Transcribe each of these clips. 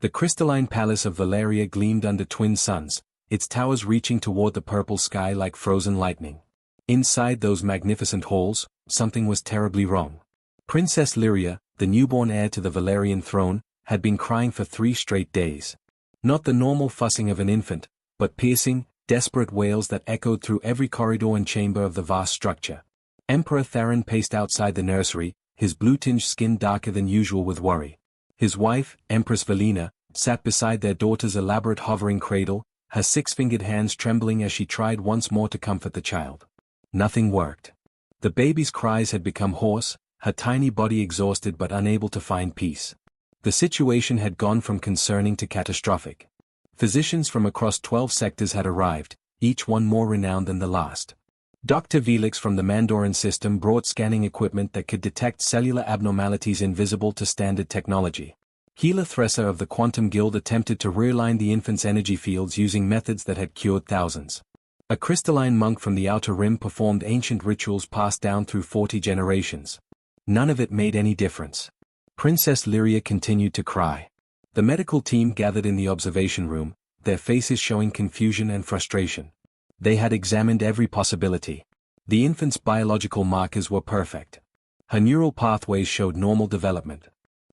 The crystalline palace of Valeria gleamed under twin suns, its towers reaching toward the purple sky like frozen lightning. Inside those magnificent halls, something was terribly wrong. Princess Lyria, the newborn heir to the Valerian throne, had been crying for 3 straight days. Not the normal fussing of an infant, but piercing, desperate wails that echoed through every corridor and chamber of the vast structure. Emperor Theron paced outside the nursery, his blue-tinged skin darker than usual with worry. His wife, Empress Valina, sat beside their daughter's elaborate hovering cradle, her 6-fingered hands trembling as she tried once more to comfort the child. Nothing worked. The baby's cries had become hoarse, her tiny body exhausted but unable to find peace. The situation had gone from concerning to catastrophic. Physicians from across 12 sectors had arrived, each one more renowned than the last. Dr. Velix from the Mandoran system brought scanning equipment that could detect cellular abnormalities invisible to standard technology. Gila Thresser of the Quantum Guild attempted to realign the infant's energy fields using methods that had cured thousands. A crystalline monk from the Outer Rim performed ancient rituals passed down through 40 generations. None of it made any difference. Princess Lyria continued to cry. The medical team gathered in the observation room, their faces showing confusion and frustration. They had examined every possibility. The infant's biological markers were perfect. Her neural pathways showed normal development.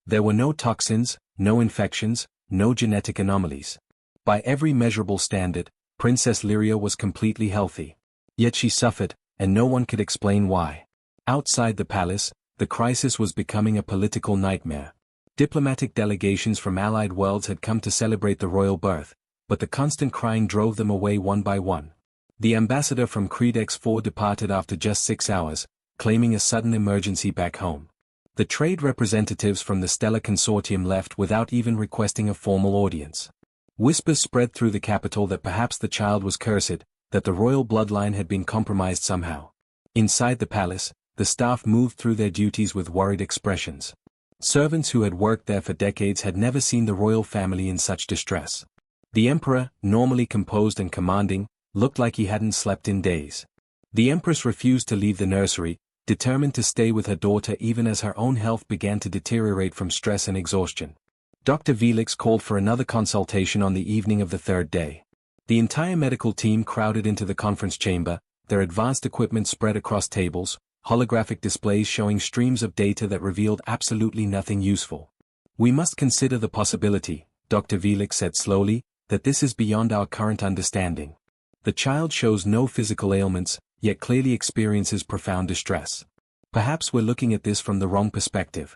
There were no toxins, no infections, no genetic anomalies. By every measurable standard, Princess Lyria was completely healthy. Yet she suffered, and no one could explain why. Outside the palace, the crisis was becoming a political nightmare. Diplomatic delegations from allied worlds had come to celebrate the royal birth, but the constant crying drove them away one by one. The ambassador from Credex 4 departed after just 6 hours, claiming a sudden emergency back home. The trade representatives from the Stellar Consortium left without even requesting a formal audience. Whispers spread through the capital that perhaps the child was cursed, that the royal bloodline had been compromised somehow. Inside the palace, the staff moved through their duties with worried expressions. Servants who had worked there for decades had never seen the royal family in such distress. The emperor, normally composed and commanding, looked like he hadn't slept in days. The empress refused to leave the nursery, determined to stay with her daughter even as her own health began to deteriorate from stress and exhaustion. Dr. Velix called for another consultation on the evening of the 3rd day. The entire medical team crowded into the conference chamber, their advanced equipment spread across tables, holographic displays showing streams of data that revealed absolutely nothing useful. We must consider the possibility, Dr. Velix said slowly, that this is beyond our current understanding. The child shows no physical ailments, yet clearly experiences profound distress. Perhaps we're looking at this from the wrong perspective.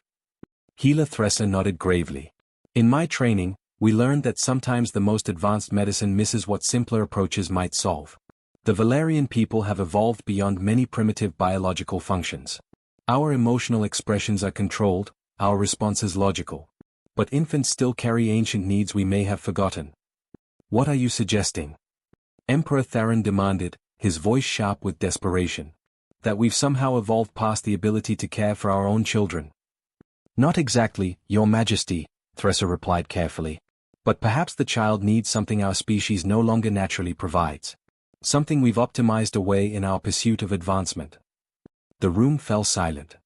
Gila Thresser nodded gravely. In my training, we learned that sometimes the most advanced medicine misses what simpler approaches might solve. The Valerian people have evolved beyond many primitive biological functions. Our emotional expressions are controlled, our responses logical. But infants still carry ancient needs we may have forgotten. What are you suggesting? Emperor Theron demanded, his voice sharp with desperation. That we've somehow evolved past the ability to care for our own children. Not exactly, Your Majesty, Thresser replied carefully. But perhaps the child needs something our species no longer naturally provides. Something we've optimized away in our pursuit of advancement. The room fell silent.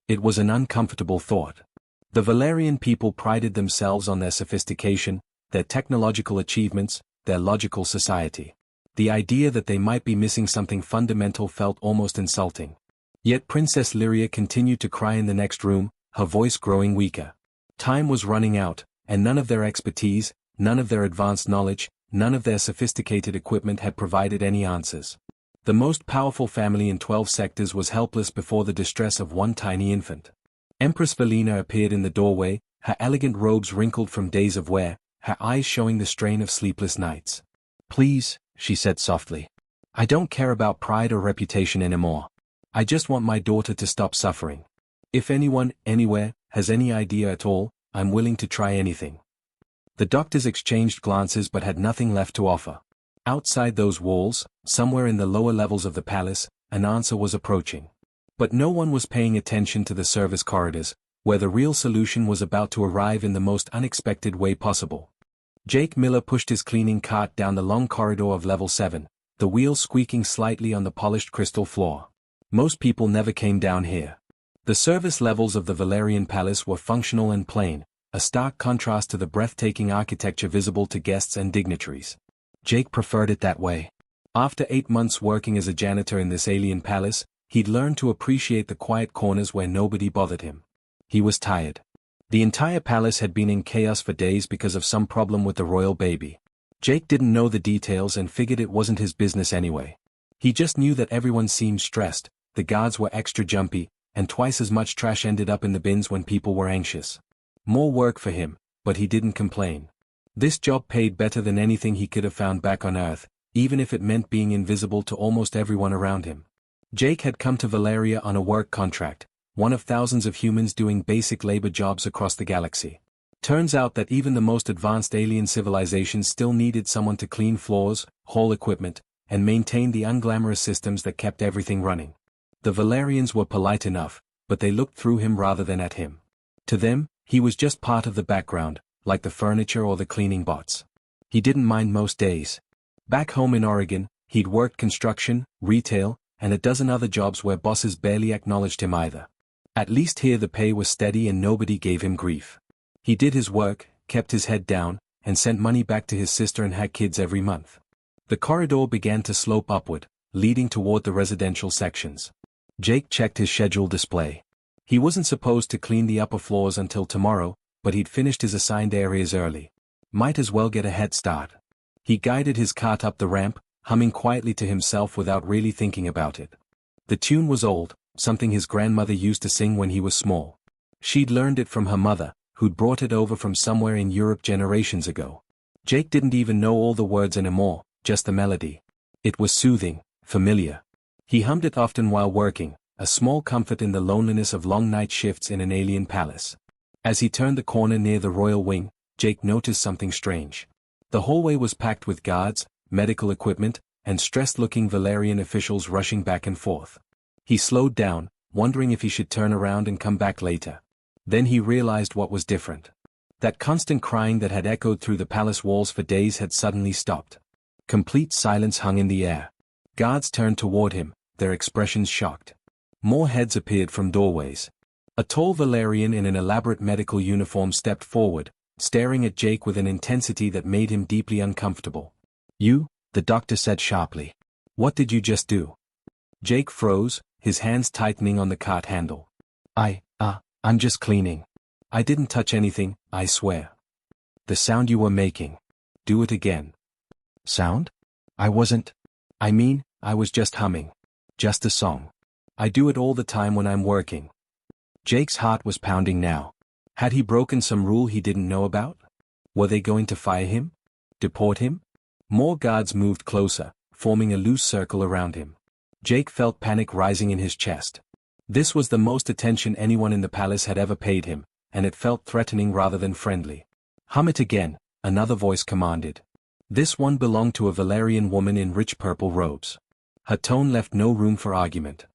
It was an uncomfortable thought. The Valerian people prided themselves on their sophistication, their technological achievements, their logical society. The idea that they might be missing something fundamental felt almost insulting. Yet Princess Lyria continued to cry in the next room, her voice growing weaker. Time was running out, and none of their expertise, none of their advanced knowledge, none of their sophisticated equipment had provided any answers. The most powerful family in 12 sectors was helpless before the distress of one tiny infant. Empress Valina appeared in the doorway, her elegant robes wrinkled from days of wear, her eyes showing the strain of sleepless nights. Please, she said softly. I don't care about pride or reputation anymore. I just want my daughter to stop suffering. If anyone, anywhere, has any idea at all, I'm willing to try anything. The doctors exchanged glances but had nothing left to offer. Outside those walls, somewhere in the lower levels of the palace, an answer was approaching. But no one was paying attention to the service corridors, where the real solution was about to arrive in the most unexpected way possible. Jake Miller pushed his cleaning cart down the long corridor of level 7, the wheels squeaking slightly on the polished crystal floor. Most people never came down here. The service levels of the Valerian Palace were functional and plain, a stark contrast to the breathtaking architecture visible to guests and dignitaries. Jake preferred it that way. After 8 months working as a janitor in this alien palace, he'd learned to appreciate the quiet corners where nobody bothered him. He was tired. The entire palace had been in chaos for days because of some problem with the royal baby. Jake didn't know the details and figured it wasn't his business anyway. He just knew that everyone seemed stressed, the guards were extra jumpy, and twice as much trash ended up in the bins when people were anxious. More work for him, but he didn't complain. This job paid better than anything he could have found back on Earth, even if it meant being invisible to almost everyone around him. Jake had come to Valeria on a work contract, one of thousands of humans doing basic labor jobs across the galaxy. Turns out that even the most advanced alien civilizations still needed someone to clean floors, haul equipment, and maintain the unglamorous systems that kept everything running. The Valerians were polite enough, but they looked through him rather than at him. To them, he was just part of the background, like the furniture or the cleaning bots. He didn't mind most days. Back home in Oregon, he'd worked construction, retail, and a dozen other jobs where bosses barely acknowledged him either. At least here the pay was steady and nobody gave him grief. He did his work, kept his head down, and sent money back to his sister and had kids every month. The corridor began to slope upward, leading toward the residential sections. Jake checked his schedule display. He wasn't supposed to clean the upper floors until tomorrow, but he'd finished his assigned areas early. Might as well get a head start. He guided his cart up the ramp, humming quietly to himself without really thinking about it. The tune was old, something his grandmother used to sing when he was small. She'd learned it from her mother, who'd brought it over from somewhere in Europe generations ago. Jake didn't even know all the words anymore, just the melody. It was soothing, familiar. He hummed it often while working, a small comfort in the loneliness of long night shifts in an alien palace. As he turned the corner near the royal wing, Jake noticed something strange. The hallway was packed with guards, medical equipment, and stressed-looking Valerian officials rushing back and forth. He slowed down, wondering if he should turn around and come back later. Then he realized what was different. That constant crying that had echoed through the palace walls for days had suddenly stopped. Complete silence hung in the air. Guards turned toward him, their expressions shocked. More heads appeared from doorways. A tall Valerian in an elaborate medical uniform stepped forward, staring at Jake with an intensity that made him deeply uncomfortable. "You," the doctor said sharply. "What did you just do?" Jake froze, his hands tightening on the cart handle. I'm just cleaning. I didn't touch anything, I swear." "The sound you were making. Do it again." "Sound? I wasn't. I was just humming. Just a song. I do it all the time when I'm working." Jake's heart was pounding now. Had he broken some rule he didn't know about? Were they going to fire him? Deport him? More guards moved closer, forming a loose circle around him. Jake felt panic rising in his chest. This was the most attention anyone in the palace had ever paid him, and it felt threatening rather than friendly. "Hum it again," another voice commanded. This one belonged to a Valerian woman in rich purple robes. Her tone left no room for argument.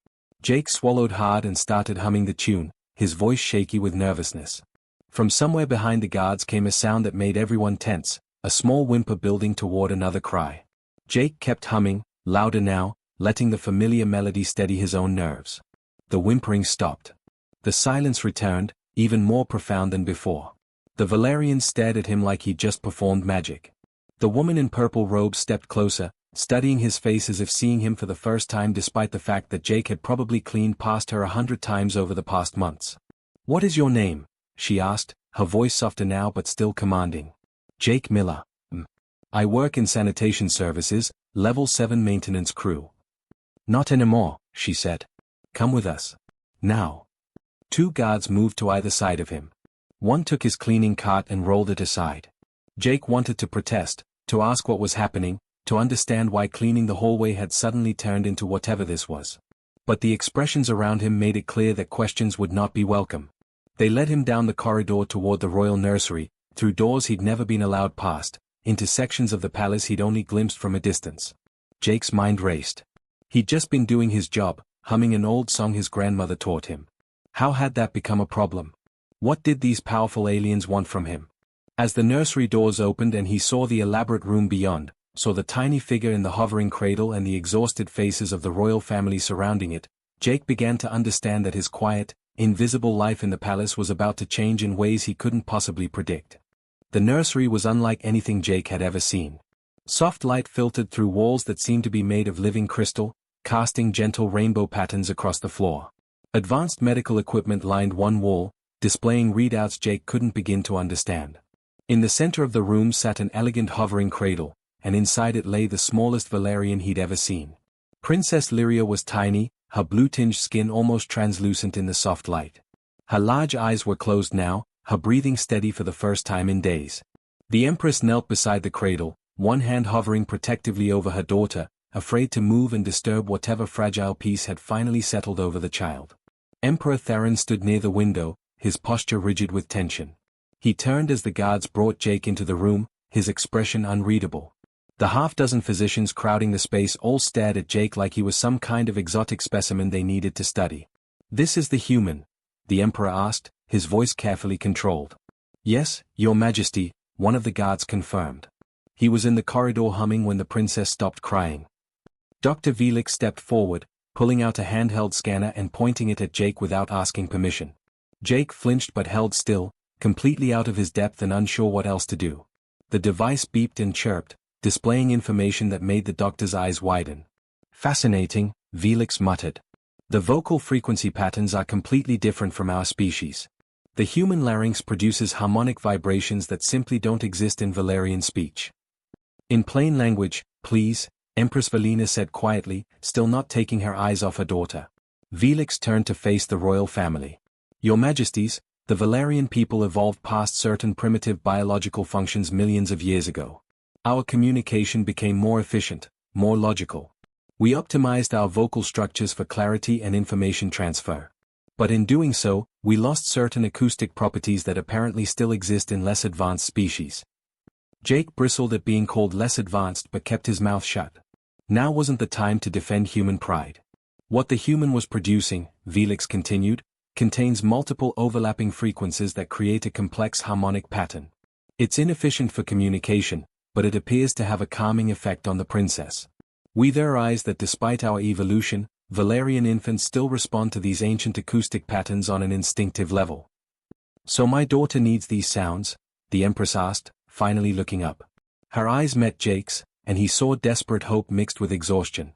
Jake swallowed hard and started humming the tune, his voice shaky with nervousness. From somewhere behind the guards came a sound that made everyone tense, a small whimper building toward another cry. Jake kept humming, louder now, letting the familiar melody steady his own nerves. The whimpering stopped. The silence returned, even more profound than before. The Valerians stared at him like he'd just performed magic. The woman in purple robes stepped closer, studying his face as if seeing him for the first time despite the fact that Jake had probably cleaned past her 100 times over the past months. "What is your name?" she asked, her voice softer now but still commanding. "Jake Miller. I work in sanitation services, level 7 maintenance crew." "Not anymore," she said. "Come with us. Now." 2 guards moved to either side of him. One took his cleaning cart and rolled it aside. Jake wanted to protest, to ask what was happening, to understand why cleaning the hallway had suddenly turned into whatever this was. But the expressions around him made it clear that questions would not be welcome. They led him down the corridor toward the royal nursery, through doors he'd never been allowed past, into sections of the palace he'd only glimpsed from a distance. Jake's mind raced. He'd just been doing his job, humming an old song his grandmother taught him. How had that become a problem? What did these powerful aliens want from him? As the nursery doors opened and he saw the elaborate room beyond, saw the tiny figure in the hovering cradle and the exhausted faces of the royal family surrounding it, Jake began to understand that his quiet, invisible life in the palace was about to change in ways he couldn't possibly predict. The nursery was unlike anything Jake had ever seen. Soft light filtered through walls that seemed to be made of living crystal, casting gentle rainbow patterns across the floor. Advanced medical equipment lined one wall, displaying readouts Jake couldn't begin to understand. In the center of the room sat an elegant hovering cradle, and inside it lay the smallest Valerian he'd ever seen. Princess Lyria was tiny, her blue-tinged skin almost translucent in the soft light. Her large eyes were closed now, her breathing steady for the first time in days. The Empress knelt beside the cradle, one hand hovering protectively over her daughter, afraid to move and disturb whatever fragile peace had finally settled over the child. Emperor Theron stood near the window, his posture rigid with tension. He turned as the guards brought Jake into the room, his expression unreadable. The half-dozen physicians crowding the space all stared at Jake like he was some kind of exotic specimen they needed to study. "This is the human?" the Emperor asked, his voice carefully controlled. "Yes, Your Majesty," one of the guards confirmed. He was in the corridor humming when the princess stopped crying. Dr. Velix stepped forward, pulling out a handheld scanner and pointing it at Jake without asking permission. Jake flinched but held still, completely out of his depth and unsure what else to do. The device beeped and chirped, displaying information that made the doctor's eyes widen. "Fascinating," Velix muttered. "The vocal frequency patterns are completely different from our species. The human larynx produces harmonic vibrations that simply don't exist in Valerian speech." "In plain language, please," Empress Valina said quietly, still not taking her eyes off her daughter. Velix turned to face the royal family. "Your Majesties, the Valerian people evolved past certain primitive biological functions millions of years ago. Our communication became more efficient, more logical. We optimized our vocal structures for clarity and information transfer. But in doing so, we lost certain acoustic properties that apparently still exist in less advanced species." Jake bristled at being called less advanced but kept his mouth shut. Now wasn't the time to defend human pride. "What the human was producing," Velix continued, "contains multiple overlapping frequencies that create a complex harmonic pattern. It's inefficient for communication, but it appears to have a calming effect on the princess. We theorize that despite our evolution, Valerian infants still respond to these ancient acoustic patterns on an instinctive level." "So my daughter needs these sounds?" the Empress asked, finally looking up. Her eyes met Jake's, and he saw desperate hope mixed with exhaustion.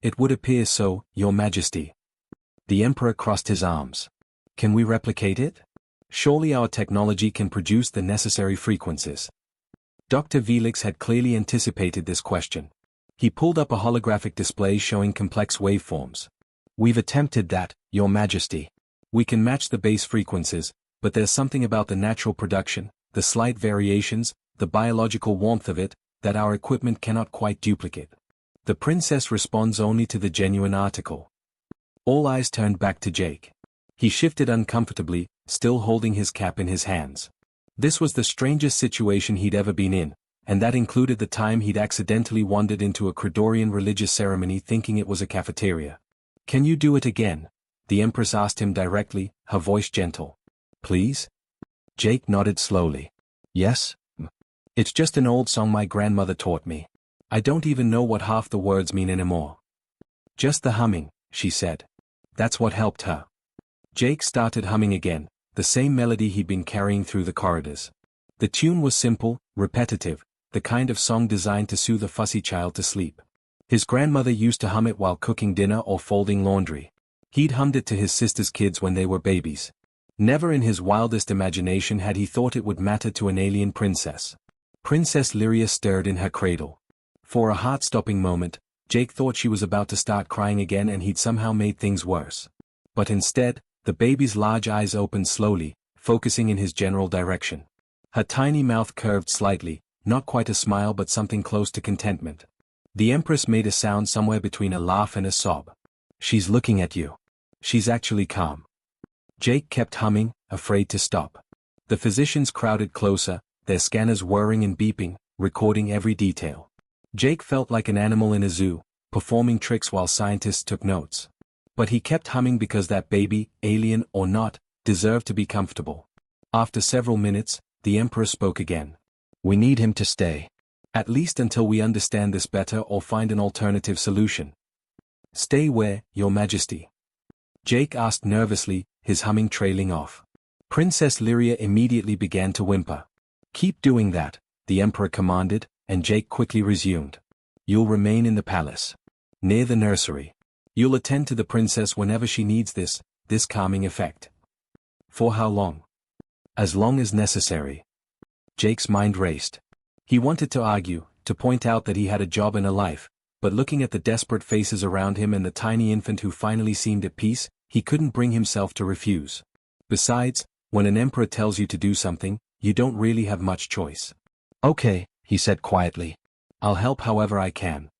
"It would appear so, Your Majesty." The Emperor crossed his arms. "Can we replicate it? Surely our technology can produce the necessary frequencies." Dr. Velix had clearly anticipated this question. He pulled up a holographic display showing complex waveforms. "We've attempted that, Your Majesty. We can match the base frequencies, but there's something about the natural production, the slight variations, the biological warmth of it, that our equipment cannot quite duplicate. The princess responds only to the genuine article." All eyes turned back to Jake. He shifted uncomfortably, still holding his cap in his hands. This was the strangest situation he'd ever been in, and that included the time he'd accidentally wandered into a Credorian religious ceremony thinking it was a cafeteria. "Can you do it again?" the Empress asked him directly, her voice gentle. "Please?" Jake nodded slowly. "Yes? It's just an old song my grandmother taught me. I don't even know what half the words mean anymore." "Just the humming," she said. That's what helped her. Jake started humming again, the same melody he'd been carrying through the corridors. The tune was simple, repetitive, the kind of song designed to soothe a fussy child to sleep. His grandmother used to hum it while cooking dinner or folding laundry. He'd hummed it to his sister's kids when they were babies. Never in his wildest imagination had he thought it would matter to an alien princess. Princess Lyria stirred in her cradle. For a heart-stopping moment, Jake thought she was about to start crying again and he'd somehow made things worse. But instead, the baby's large eyes opened slowly, focusing in his general direction. Her tiny mouth curved slightly, not quite a smile but something close to contentment. The Empress made a sound somewhere between a laugh and a sob. "She's looking at you. She's actually calm." Jake kept humming, afraid to stop. The physicians crowded closer, their scanners whirring and beeping, recording every detail. Jake felt like an animal in a zoo, performing tricks while scientists took notes. But he kept humming because that baby, alien or not, deserved to be comfortable. After several minutes, the Emperor spoke again. "We need him to stay. At least until we understand this better or find an alternative solution." "Stay where, Your Majesty?" Jake asked nervously, his humming trailing off. Princess Lyria immediately began to whimper. "Keep doing that," the Emperor commanded, and Jake quickly resumed. "You'll remain in the palace. Near the nursery. You'll attend to the princess whenever she needs this calming effect." "For how long?" "As long as necessary." Jake's mind raced. He wanted to argue, to point out that he had a job and a life, but looking at the desperate faces around him and the tiny infant who finally seemed at peace, he couldn't bring himself to refuse. Besides, when an emperor tells you to do something, you don't really have much choice. "Okay," he said quietly. "I'll help however I can."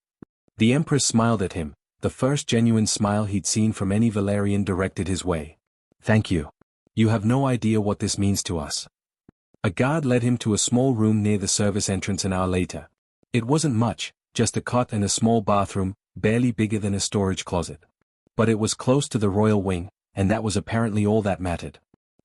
The empress smiled at him, the first genuine smile he'd seen from any Valerian directed his way. "Thank you. You have no idea what this means to us." A guard led him to a small room near the service entrance an hour later. It wasn't much, just a cot and a small bathroom, barely bigger than a storage closet. But it was close to the royal wing, and that was apparently all that mattered.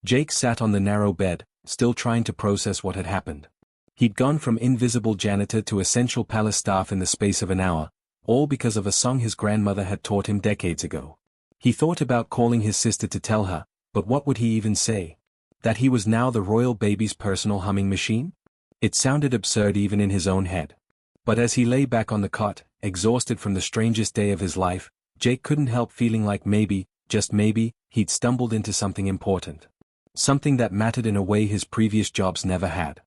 Jake sat on the narrow bed, still trying to process what had happened. He'd gone from invisible janitor to essential palace staff in the space of an hour, all because of a song his grandmother had taught him decades ago. He thought about calling his sister to tell her, but what would he even say? That he was now the royal baby's personal humming machine? It sounded absurd even in his own head. But as he lay back on the cot, exhausted from the strangest day of his life, Jake couldn't help feeling like maybe, just maybe, he'd stumbled into something important. Something that mattered in a way his previous jobs never had.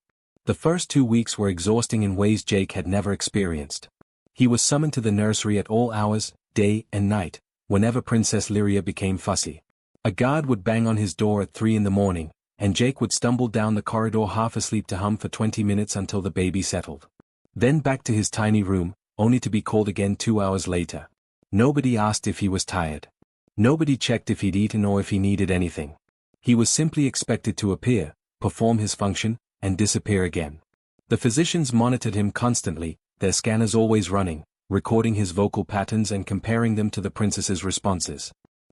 The first 2 weeks were exhausting in ways Jake had never experienced. He was summoned to the nursery at all hours, day and night, whenever Princess Lyria became fussy. A guard would bang on his door at 3 in the morning, and Jake would stumble down the corridor half asleep to hum for 20 minutes until the baby settled. Then back to his tiny room, only to be called again 2 hours later. Nobody asked if he was tired. Nobody checked if he'd eaten or if he needed anything. He was simply expected to appear, perform his function, and disappear again. The physicians monitored him constantly, their scanners always running, recording his vocal patterns and comparing them to the princess's responses.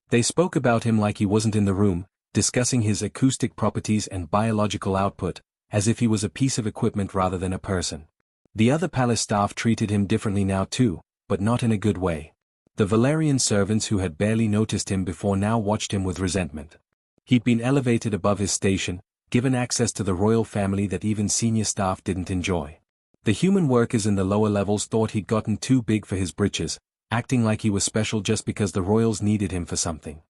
They spoke about him like he wasn't in the room, discussing his acoustic properties and biological output, as if he was a piece of equipment rather than a person. The other palace staff treated him differently now too, but not in a good way. The Valerian servants who had barely noticed him before now watched him with resentment. He'd been elevated above his station, given access to the royal family that even senior staff didn't enjoy. The human workers in the lower levels thought he'd gotten too big for his britches, acting like he was special just because the royals needed him for something.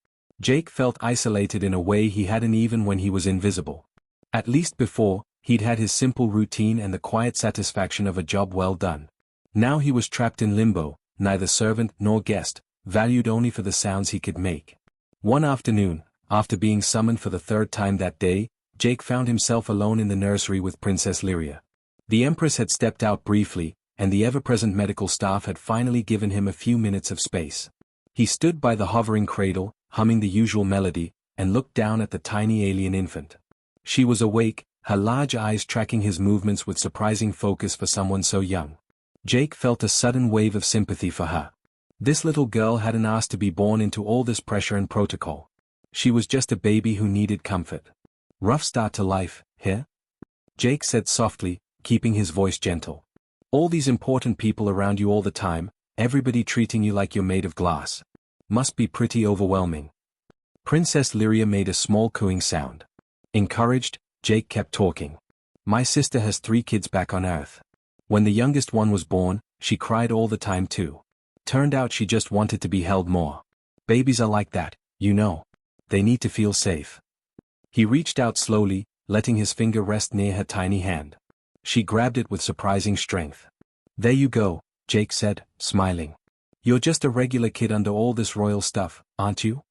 Jake felt isolated in a way he hadn't even when he was invisible. At least before, he'd had his simple routine and the quiet satisfaction of a job well done. Now he was trapped in limbo, neither servant nor guest, valued only for the sounds he could make. One afternoon, after being summoned for the 3rd time that day, Jake found himself alone in the nursery with Princess Lyria. The Empress had stepped out briefly, and the ever-present medical staff had finally given him a few minutes of space. He stood by the hovering cradle, humming the usual melody, and looked down at the tiny alien infant. She was awake, her large eyes tracking his movements with surprising focus for someone so young. Jake felt a sudden wave of sympathy for her. This little girl hadn't asked to be born into all this pressure and protocol. She was just a baby who needed comfort. "Rough start to life, here?" Jake said softly, keeping his voice gentle. "All these important people around you all the time, everybody treating you like you're made of glass. Must be pretty overwhelming." Princess Lyria made a small cooing sound. Encouraged, Jake kept talking. "My sister has 3 kids back on Earth. When the youngest one was born, she cried all the time too. Turned out she just wanted to be held more. Babies are like that, you know. They need to feel safe." He reached out slowly, letting his finger rest near her tiny hand. She grabbed it with surprising strength. "There you go," Jake said, smiling. "You're just a regular kid under all this royal stuff, aren't you?"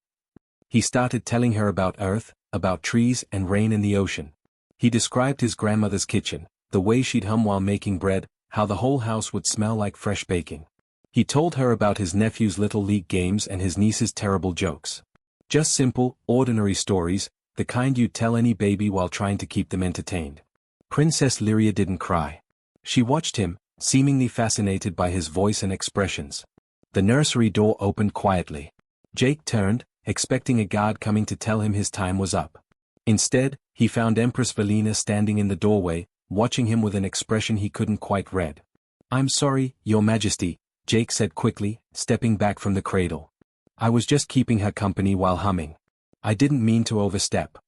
He started telling her about Earth, about trees and rain and the ocean. He described his grandmother's kitchen, the way she'd hum while making bread, how the whole house would smell like fresh baking. He told her about his nephew's little league games and his niece's terrible jokes. Just simple, ordinary stories, the kind you'd tell any baby while trying to keep them entertained. Princess Lyria didn't cry. She watched him, seemingly fascinated by his voice and expressions. The nursery door opened quietly. Jake turned, expecting a guard coming to tell him his time was up. Instead, he found Empress Valina standing in the doorway, watching him with an expression he couldn't quite read. "I'm sorry, Your Majesty," Jake said quickly, stepping back from the cradle. "I was just keeping her company while humming." I didn't mean to overstep.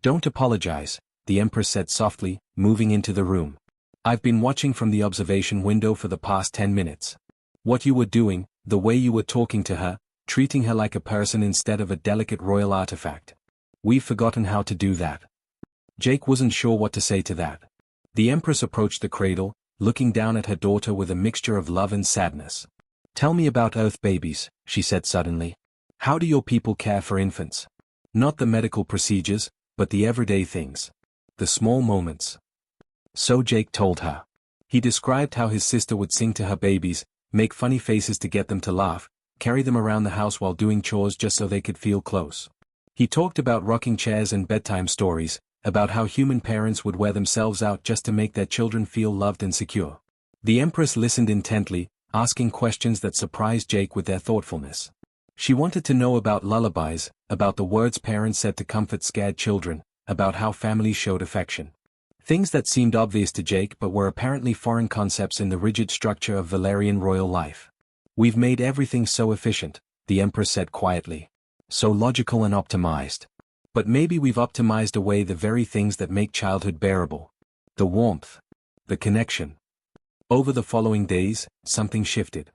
Don't apologize, the Empress said softly, moving into the room. I've been watching from the observation window for the past 10 minutes. What you were doing, the way you were talking to her, treating her like a person instead of a delicate royal artifact. We've forgotten how to do that. Jake wasn't sure what to say to that. The Empress approached the cradle, looking down at her daughter with a mixture of love and sadness. Tell me about Earth babies, she said suddenly. How do your people care for infants? Not the medical procedures, but the everyday things. The small moments. So Jake told her. He described how his sister would sing to her babies, make funny faces to get them to laugh, carry them around the house while doing chores just so they could feel close. He talked about rocking chairs and bedtime stories, about how human parents would wear themselves out just to make their children feel loved and secure. The Empress listened intently, asking questions that surprised Jake with their thoughtfulness. She wanted to know about lullabies, about the words parents said to comfort scared children, about how families showed affection. Things that seemed obvious to Jake but were apparently foreign concepts in the rigid structure of Valerian royal life. We've made everything so efficient, the Empress said quietly. So logical and optimized. But maybe we've optimized away the very things that make childhood bearable. The warmth. The connection. Over the following days, something shifted.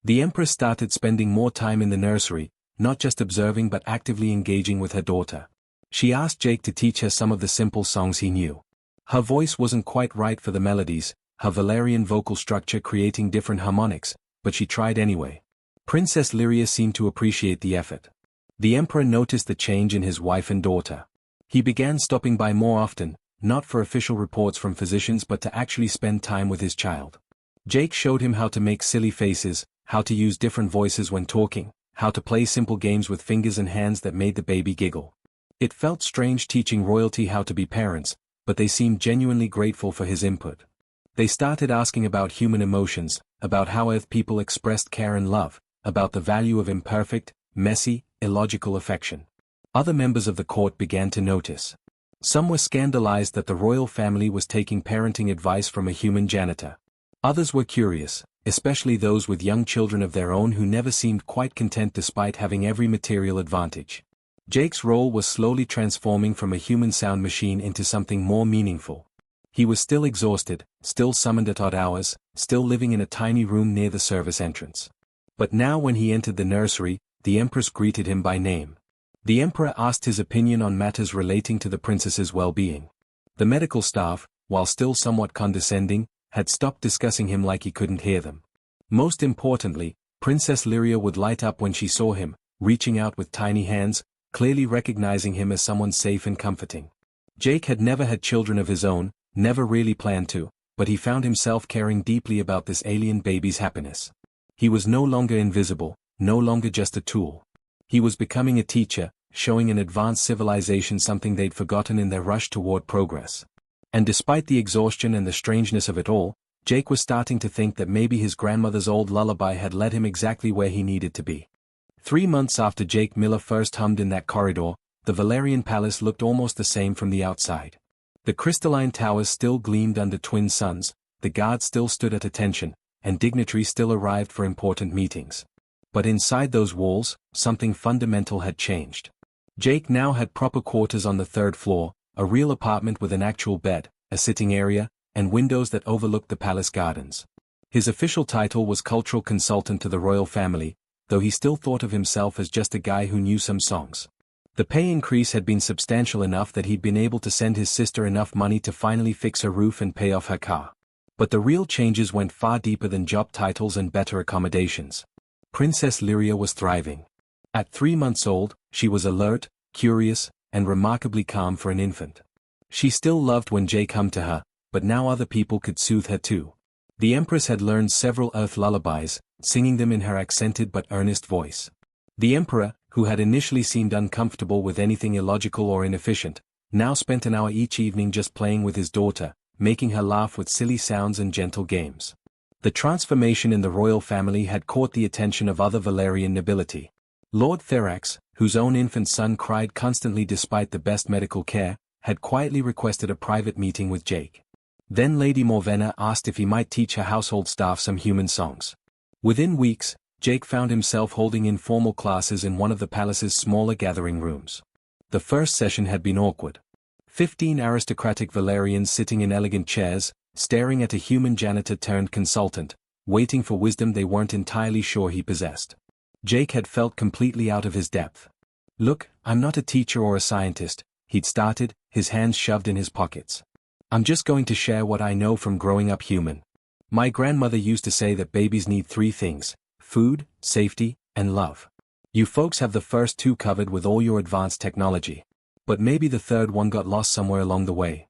The Empress started spending more time in the nursery, not just observing but actively engaging with her daughter. She asked Jake to teach her some of the simple songs he knew. Her voice wasn't quite right for the melodies, her Valerian vocal structure creating different harmonics, but she tried anyway. Princess Lyria seemed to appreciate the effort. The Emperor noticed the change in his wife and daughter. He began stopping by more often, not for official reports from physicians but to actually spend time with his child. Jake showed him how to make silly faces, how to use different voices when talking, how to play simple games with fingers and hands that made the baby giggle. It felt strange teaching royalty how to be parents, but they seemed genuinely grateful for his input. They started asking about human emotions, about how Earth people expressed care and love, about the value of imperfect, messy, illogical affection. Other members of the court began to notice. Some were scandalized that the royal family was taking parenting advice from a human janitor. Others were curious, especially those with young children of their own who never seemed quite content despite having every material advantage. Jake's role was slowly transforming from a human sound machine into something more meaningful. He was still exhausted, still summoned at odd hours, still living in a tiny room near the service entrance. But now when he entered the nursery, the Empress greeted him by name. The Emperor asked his opinion on matters relating to the princess's well-being. The medical staff, while still somewhat condescending, had stopped discussing him like he couldn't hear them. Most importantly, Princess Lyria would light up when she saw him, reaching out with tiny hands, clearly recognizing him as someone safe and comforting. Jake had never had children of his own, never really planned to, but he found himself caring deeply about this alien baby's happiness. He was no longer invisible, no longer just a tool. He was becoming a teacher, showing an advanced civilization something they'd forgotten in their rush toward progress. And despite the exhaustion and the strangeness of it all, Jake was starting to think that maybe his grandmother's old lullaby had led him exactly where he needed to be. 3 months after Jake Miller first hummed in that corridor, the Valerian palace looked almost the same from the outside. The crystalline towers still gleamed under twin suns, the guards still stood at attention, and dignitaries still arrived for important meetings. But inside those walls, something fundamental had changed. Jake now had proper quarters on the 3rd floor, a real apartment with an actual bed, a sitting area, and windows that overlooked the palace gardens. His official title was cultural consultant to the royal family, though he still thought of himself as just a guy who knew some songs. The pay increase had been substantial enough that he'd been able to send his sister enough money to finally fix her roof and pay off her car. But the real changes went far deeper than job titles and better accommodations. Princess Lyria was thriving. At 3 months old, she was alert, curious, and remarkably calm for an infant. She still loved when Jake hummed to her, but now other people could soothe her too. The Empress had learned several Earth lullabies, singing them in her accented but earnest voice. The Emperor, who had initially seemed uncomfortable with anything illogical or inefficient, now spent an hour each evening just playing with his daughter, making her laugh with silly sounds and gentle games. The transformation in the royal family had caught the attention of other Valerian nobility. Lord Therax, whose own infant son cried constantly despite the best medical care, had quietly requested a private meeting with Jake. Then Lady Morvenna asked if he might teach her household staff some human songs. Within weeks, Jake found himself holding informal classes in one of the palace's smaller gathering rooms. The first session had been awkward. 15 aristocratic Valerians sitting in elegant chairs, staring at a human janitor turned consultant, waiting for wisdom they weren't entirely sure he possessed. Jake had felt completely out of his depth. "Look, I'm not a teacher or a scientist," he'd started, his hands shoved in his pockets. "I'm just going to share what I know from growing up human. My grandmother used to say that babies need 3 things: food, safety, and love. You folks have the first 2 covered with all your advanced technology. But maybe the third one got lost somewhere along the way."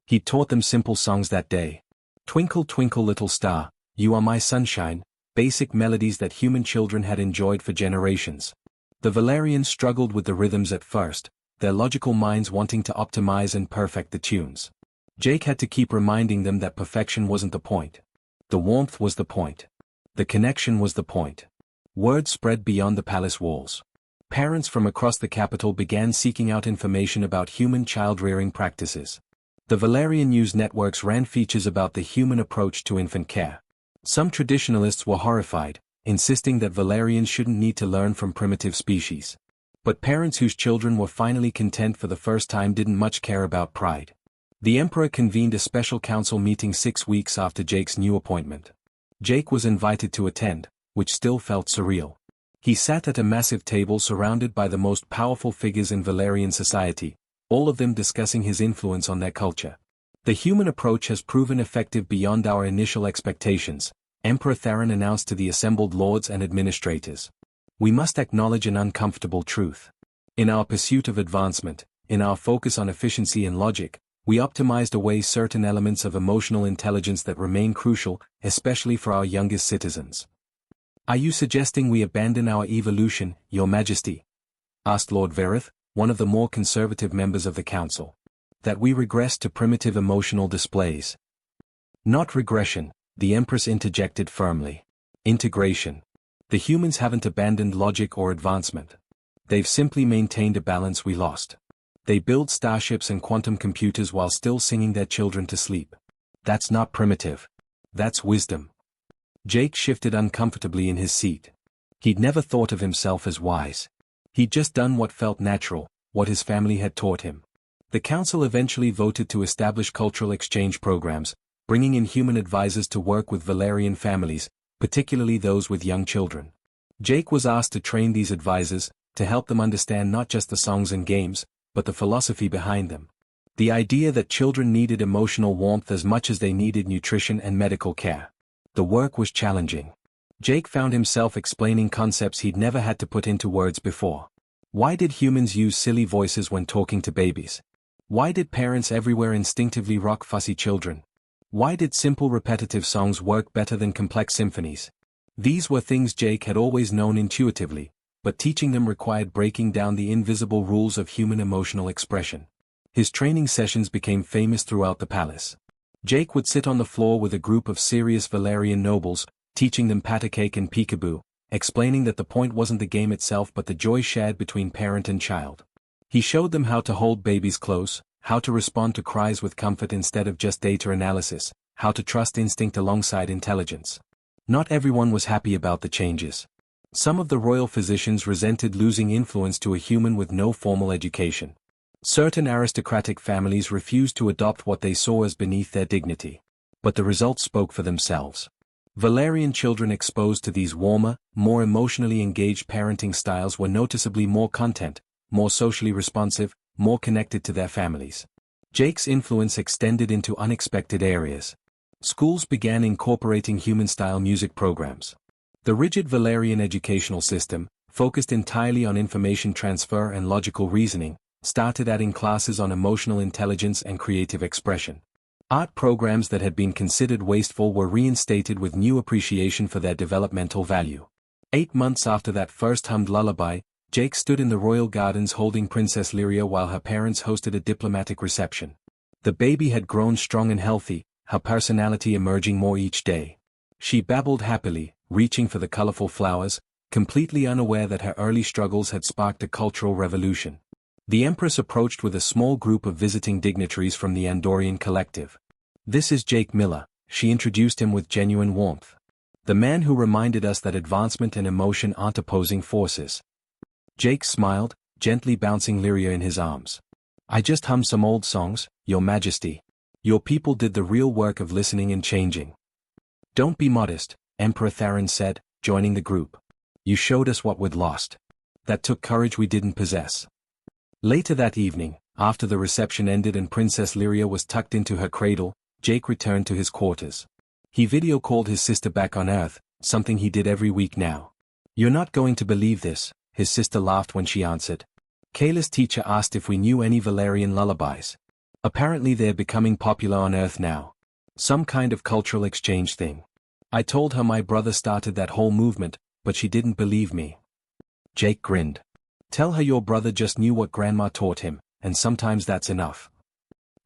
He taught them simple songs that day. "Twinkle Twinkle Little Star, You Are My Sunshine," basic melodies that human children had enjoyed for generations. The Valerians struggled with the rhythms at first, their logical minds wanting to optimize and perfect the tunes. Jake had to keep reminding them that perfection wasn't the point. The warmth was the point. The connection was the point. Word spread beyond the palace walls. Parents from across the capital began seeking out information about human child-rearing practices. The Valerian news networks ran features about the human approach to infant care. Some traditionalists were horrified, insisting that Valerians shouldn't need to learn from primitive species. But parents whose children were finally content for the first time didn't much care about pride. The Emperor convened a special council meeting 6 weeks after Jake's new appointment. Jake was invited to attend, which still felt surreal. He sat at a massive table surrounded by the most powerful figures in Valerian society, all of them discussing his influence on their culture. "The human approach has proven effective beyond our initial expectations," Emperor Theron announced to the assembled lords and administrators. "We must acknowledge an uncomfortable truth. In our pursuit of advancement, in our focus on efficiency and logic, we optimized away certain elements of emotional intelligence that remain crucial, especially for our youngest citizens." "Are you suggesting we abandon our evolution, Your Majesty?" asked Lord Verith, one of the more conservative members of the council. "That we regress to primitive emotional displays?" "Not regression," the Empress interjected firmly. "Integration. The humans haven't abandoned logic or advancement. They've simply maintained a balance we lost. They build starships and quantum computers while still singing their children to sleep. That's not primitive. That's wisdom." Jake shifted uncomfortably in his seat. He'd never thought of himself as wise. He'd just done what felt natural, what his family had taught him. The council eventually voted to establish cultural exchange programs, bringing in human advisors to work with Valerian families, particularly those with young children. Jake was asked to train these advisors, to help them understand not just the songs and games, but the philosophy behind them. The idea that children needed emotional warmth as much as they needed nutrition and medical care. The work was challenging. Jake found himself explaining concepts he'd never had to put into words before. Why did humans use silly voices when talking to babies? Why did parents everywhere instinctively rock fussy children? Why did simple repetitive songs work better than complex symphonies? These were things Jake had always known intuitively, but teaching them required breaking down the invisible rules of human emotional expression. His training sessions became famous throughout the palace. Jake would sit on the floor with a group of serious Valerian nobles, teaching them patacake and peekaboo, explaining that the point wasn't the game itself but the joy shared between parent and child. He showed them how to hold babies close, how to respond to cries with comfort instead of just data analysis, how to trust instinct alongside intelligence. Not everyone was happy about the changes. Some of the royal physicians resented losing influence to a human with no formal education. Certain aristocratic families refused to adopt what they saw as beneath their dignity. But the results spoke for themselves. Valerian children exposed to these warmer, more emotionally engaged parenting styles were noticeably more content, more socially responsive, more connected to their families. Jake's influence extended into unexpected areas. Schools began incorporating human-style music programs. The rigid Valerian educational system, focused entirely on information transfer and logical reasoning, started adding classes on emotional intelligence and creative expression. Art programs that had been considered wasteful were reinstated with new appreciation for their developmental value. 8 months after that first hummed lullaby, Jake stood in the royal gardens holding Princess Lyria while her parents hosted a diplomatic reception. The baby had grown strong and healthy, her personality emerging more each day. She babbled happily, reaching for the colorful flowers, completely unaware that her early struggles had sparked a cultural revolution. The Empress approached with a small group of visiting dignitaries from the Andorian collective. "This is Jake Miller," she introduced him with genuine warmth. "The man who reminded us that advancement and emotion aren't opposing forces." Jake smiled, gently bouncing Lyria in his arms. I just hummed some old songs, Your Majesty. Your people did the real work of listening and changing. Don't be modest, Emperor Theron said, joining the group. You showed us what we'd lost. That took courage we didn't possess. Later that evening, after the reception ended and Princess Lyria was tucked into her cradle, Jake returned to his quarters. He video called his sister back on Earth, something he did every week now. You're not going to believe this, his sister laughed when she answered. Kayla's teacher asked if we knew any Valerian lullabies. Apparently they're becoming popular on Earth now. Some kind of cultural exchange thing. I told her my brother started that whole movement, but she didn't believe me. Jake grinned. Tell her your brother just knew what Grandma taught him, and sometimes that's enough.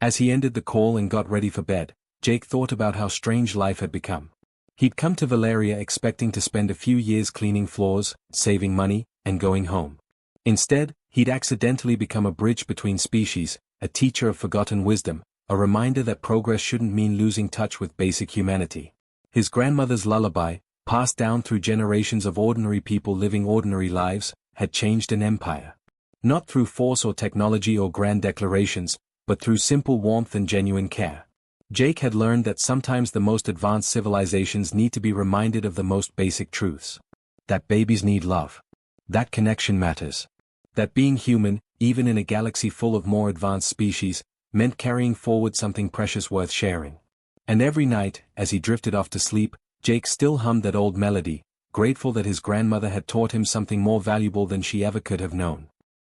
As he ended the call and got ready for bed, Jake thought about how strange life had become. He'd come to Valeria expecting to spend a few years cleaning floors, saving money, and going home. Instead, he'd accidentally become a bridge between species, a teacher of forgotten wisdom, a reminder that progress shouldn't mean losing touch with basic humanity. His grandmother's lullaby, passed down through generations of ordinary people living ordinary lives, had changed an empire. Not through force or technology or grand declarations, but through simple warmth and genuine care. Jake had learned that sometimes the most advanced civilizations need to be reminded of the most basic truths. That babies need love. That connection matters. That being human, even in a galaxy full of more advanced species, meant carrying forward something precious worth sharing. And every night, as he drifted off to sleep, Jake still hummed that old melody, grateful that his grandmother had taught him something more valuable than she ever could have known.